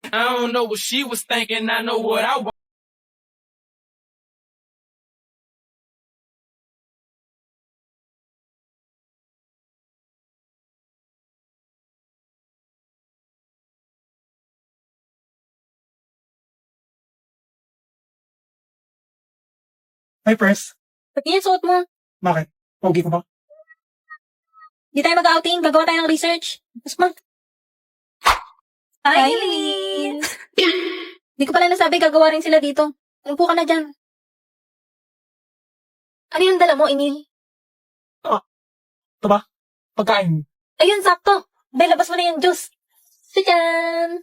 I don't know what she was thinking, I know what I want. Hi, Pres. Ba't yung suot mo? Bakit? Pogi ko ba? Di tayo mag-outing, gagawa tayo ng research. Mas ma... Hi, Eileen! Di ko pala nasabi, gagawa rin sila dito. Upo ka na dyan. Ano yung dala mo, Emil? Ito ba? Pagkain. Ayun, sakto. Be, labas mo na yung juice. Tadyan!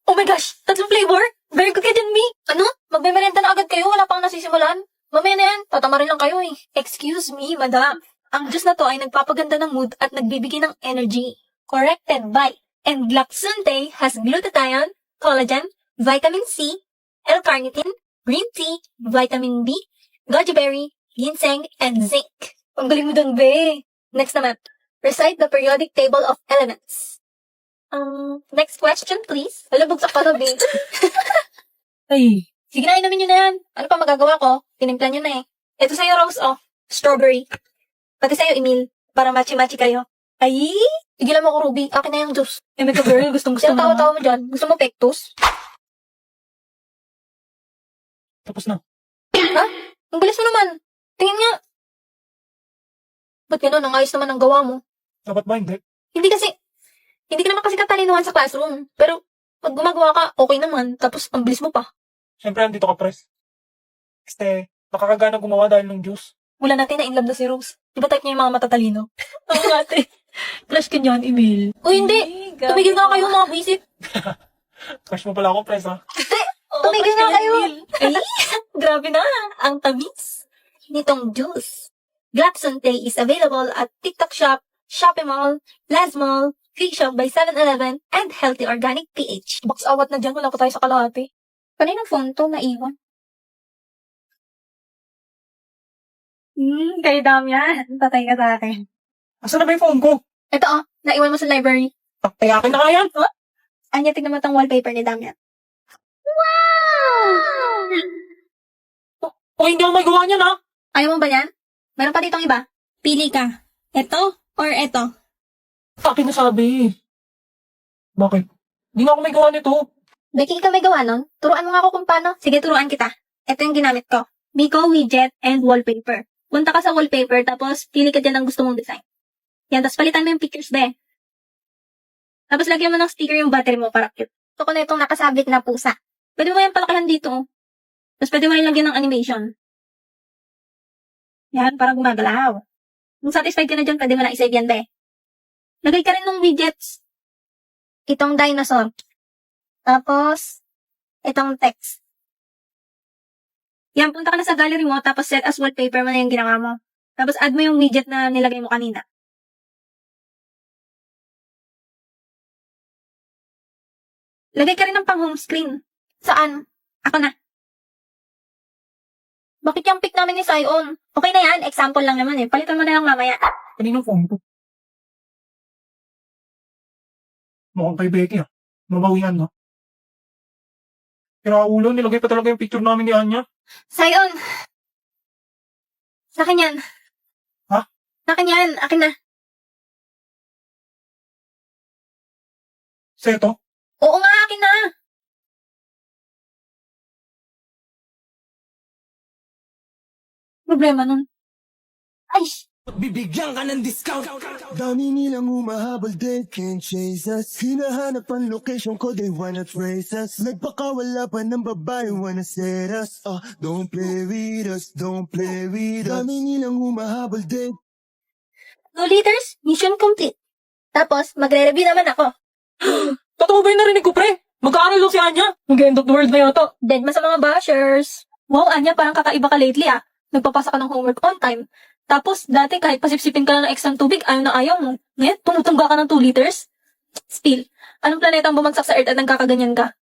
Oh my gosh! Tatlong flavor? Very good ka dyan, Mi. Ano? Magmemerenda na agad kayo? Wala pang nasisimulan? Mamaya na yan. Tatama rin lang kayo eh. Excuse me, madam. Ang juice na to ay nagpapaganda ng mood at nagbibigay ng energy. Corrected by Englaxante has glutathione, collagen, vitamin C, L-carnitine, green tea, vitamin B, goji berry, ginseng, and zinc. Ang galing mo dun, be. Next naman. Recite the periodic table of elements. Next question, please. Alam, bugsak ka na, be. Ay, Sige na, inumin nyo na yan. Ano pa magagawa ko? Tinimplan nyo na eh. Ito sa'yo, Rose, oh. Strawberry. Pati sa'yo, Emil. Para matchy-matchy kayo. Ay! Tigilan mo ko, Ruby. Akin na yung juice. eh, may girl, gustong-gusto Sino tawa-tawa mo dyan? Gusto mo pectus? Tapos na. Ha? Ang bilis mo naman. Tingin nga. Ba't gano'n? Ang ayos naman ang gawa mo. Dapat ba hindi? Hindi ka naman kasi katalinuhan sa classroom. Pero, pag gumagawa ka, okay naman. Tapos, ang bilis mo pa. Siyempre, andito ka, Pres. Nakakagana gumawa dahil ng juice. Wala natin na in love na si Rose. Di ba type niya yung mga matatalino? Oo, ate. Crush ka niyan, Emil. Uy, hindi. Tumigil nga kayo, mga buwisit. Crush mo pala ako, Pres, ha? Tumigil nga kayo. Ay, grabe na. Ang tamis nitong juice. Glaxon Tea is available at TikTok Shop, Shopee Mall, Laz Mall, Quick Shop by 7-Eleven, and Healthy Organic PH. Box awat na dyan. Wala pa tayo sa kalahati. Kaninong phone to? Naiwan. Kayo Damian. Patay ka sa akin. Asan na ba yung phone ko? Ito naiwan mo sa library. Tayakin na kaya? Anya, tignan mo itong wallpaper ni Damian. Wow! O hindi ako magawa niyan, ha? Ayaw mo ba yan? Meron pa ditong iba. Pili ka. Ito or ito? Akin na sabi. Bakit? Hindi nga ako may gawa nito. Becky, ka may gawa nun? Turuan mo nga ako kung paano. Sige, turuan kita. Ito yung ginamit ko. Biko, widget, and wallpaper. Punta ka sa wallpaper, tapos pili ka dyan ng gusto mong design. Yan, tapos palitan mo yung pictures, be. Tapos lagyan mo ng sticker yung battery mo para cute. Ito ko na itong nakasabit na pusa. Pwede mo yan palakihan dito. Tapos pwede mo rin lagyan ng animation. Yan, parang gumagalaw. Kung satisfied ka na dyan, pwede mo na isave yan, be. Lagay ka rin ng widgets. Itong dinosaur. Tapos, itong text. Yan, punta ka na sa gallery mo, tapos set as wallpaper mo na yung ginawa mo. Tapos add mo yung widget na nilagay mo kanina. Lagay ka rin ng pang home screen. Saan? Ako na. Bakit yung pic namin ni Sion? Okay na yan, example lang naman eh. Palitan mo na lang mamaya. Kaninong phone ko? Mukhang kay Becky, ha? Mabawian, no? Kaya ulo, nilagay pa talaga yung picture namin ni Anya. Sion! Sa akin yan. Ha? Sa akin yan, akin na. Seto? Oo nga, akin na. Problema nun. Ay, Bibigyan ka ng discount. Dami nilang humahabol, they can't chase us. Hinahanap ang location ko, they wanna trace us. Nagpakawala pa ng babae, wanna set us. Don't play with us, don't play with us. Dami nilang humahabol, they 2 liters, mission complete. Tapos, magre-review naman ako. Totoo ba yung narinig ko, pre? Magkaaral lang si Anya? Mag-end of the world na yata. Dead ma sa mga bashers. Wow, Anya, parang kakaiba ka lately Nagpapasa ka ng homework on time. Tapos, dati kahit pasipsipin ka lang ng extra tubig, ayaw na ayaw mo. Ngayon, tumutungga ka ng 2 liters. Still, anong planeta ang bumagsak sa Earth at nagkakaganyan ka?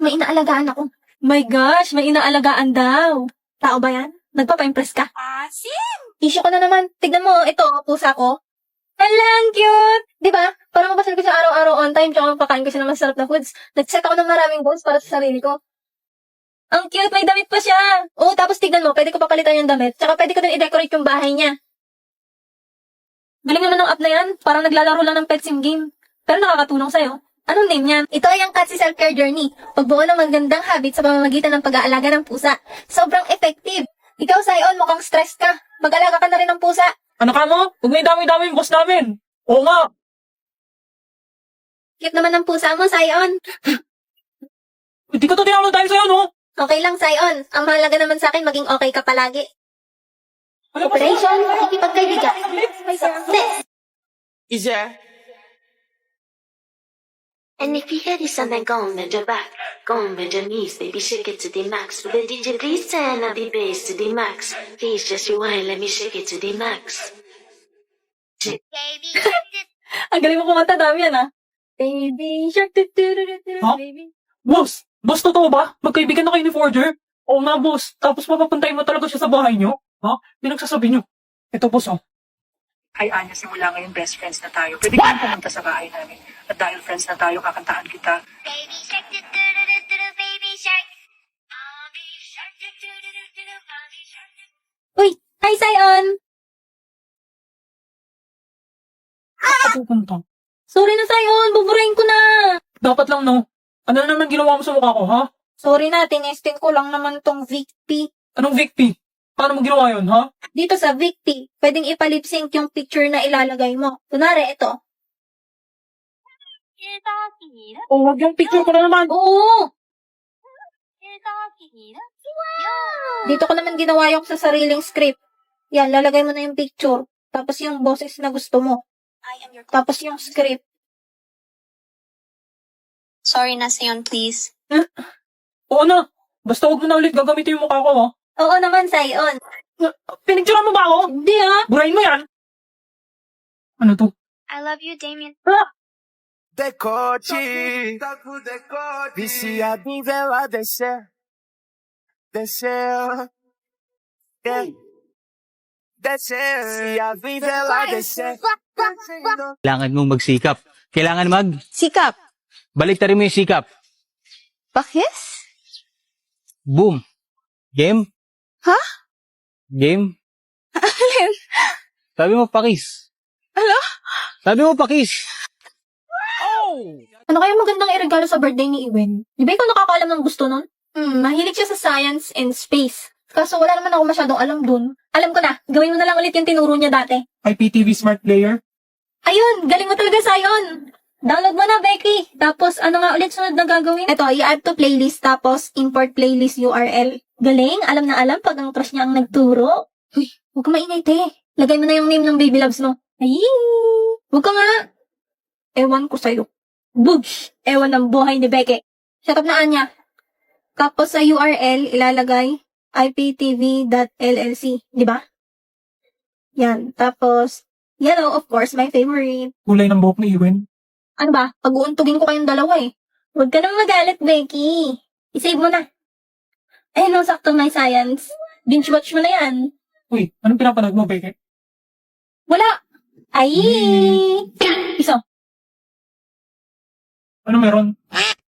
May inaalagaan ako. My gosh, may inaalagaan daw. Tao ba yan? Nagpapa-impress ka? Issue ko na naman. Tignan mo, ito, pusa ko. Hala, ang cute! Di ba? Para mapasal ko siya araw-araw on time, tsaka mapakain ko siya ng masarap na foods. Nag-set ako ng maraming goals para sa sarili ko. Ang cute! May damit pa siya! Oo, tapos tignan mo, pwede ko papalitan yung damit. Tsaka pwede ko din i-decorate yung bahay niya. Galing naman ng app na yan. Parang naglalaro lang ng pet sim game. Pero nakakatulong sa'yo. Anong name niyan? Ito ay ang Katsi Self-Care Journey. Pagbuo ng magandang habit sa pamamagitan ng pag-aalaga ng pusa. Sobrang effective. Ikaw, Sion, mukhang stress ka. Mag-alaga ka na rin ng pusa. Ano ka mo? Huwag may dami-dami yung boss namin. Oo nga. Cute naman ng pusa mo, Sion. Hindi ko to tinawag tayo sa'yo, no? Okay lang, Sion. Ang mahalaga naman sa akin, maging okay ka palagi. Ano ba? Operation, makikipagkaibigan. Success! Yeah. And if your head is something, go and bend your back, go and bend your knees, baby, shake it to the max. With the DJ, please turn up the bass to the max. Please just rewind, let me shake it to the max. Ang galing mo kumanta, dami yan, ah. Baby shark, Huh? baby. Boss! Boss, totoo ba? Magkaibigan na kayo ni Forger? Oo nga, boss. Tapos mapapuntayin mo talaga siya sa bahay niyo? Ha? Pinagsasabi niyo. Ito, boss, oh. Ay, Anya, simula ngayon best friends na tayo. Pwede ka nang pumunta sa bahay namin. At dahil friends na tayo, kakantahan kita. Baby shark, baby shark. Baby shark, baby shark. Uy, hi, Sion! Ako pupunta. Sorry na, Sion. Buburahin ko na. Dapat lang, no? Ano na naman ginawa mo sa mukha ko, ha? Sorry na, tinesting ko lang naman tong Victy. Anong Victy? Paano mo ginawa yun, ha? Dito sa Victy, pwedeng ipalip-sync yung picture na ilalagay mo. Kunwari, ito. Oh, wag yung picture ko na naman. Oo! Dito ko naman ginawa yung sa sariling script. Yan, lalagay mo na yung picture. Tapos yung boses na gusto mo. Tapos yung script. Sorry na, Sion, please. Oo na. Basta huwag mo na ulit gagamitin yung mukha ko, ha? Oo naman, Sion. Pinicturean mo ba ako? Hindi ah. Burahin mo yan. Ano to? I love you, Damien. Decote, vici a vivela descer, descer, descer, si a vivela descer. Kailangan mong magsikap. Kailangan Sikap. baliktarin mo yung sikap. Bakit? Boom. Game? Ha? Game? Sabi mo pakis. Ano? Sabi mo pakis. Ano kaya magandang iregalo sa birthday ni Iwen? Di ba ikaw nakakaalam ng gusto nun? Mahilig siya sa science and space. Kaso wala naman ako masyadong alam dun. Alam ko na, gawin mo na lang ulit yung tinuro niya dati. IPTV Smart Player? Ayun, galing mo talaga, Sion. Download mo na, Becky. Tapos, ano nga ulit sunod na gagawin? Ito, i-add to playlist, tapos import playlist URL. Galing, alam na alam pag ang crush niya ang nagturo. Uy, huwag ka mainay, te. Lagay mo na yung name ng baby loves mo. Ay, huwag ka nga. Ewan ko sa'yo. Bugs! Ewan ng buhay ni Becky. Shut up na, Anya. Tapos sa URL, ilalagay iptv.llc. Di ba? Yan. Tapos, yellow, of course, my favorite. Kulay ng buhok ni Iwen? Ano ba? Pag-uuntugin ko kayong dalawa eh. Huwag ka nang magalit, Becky. I-save mo na. Eh, no, sakto my science. Binge-watch mo na yan. Uy, anong pinapanood mo, Becky? Wala. Ay! Isa. Ano meron?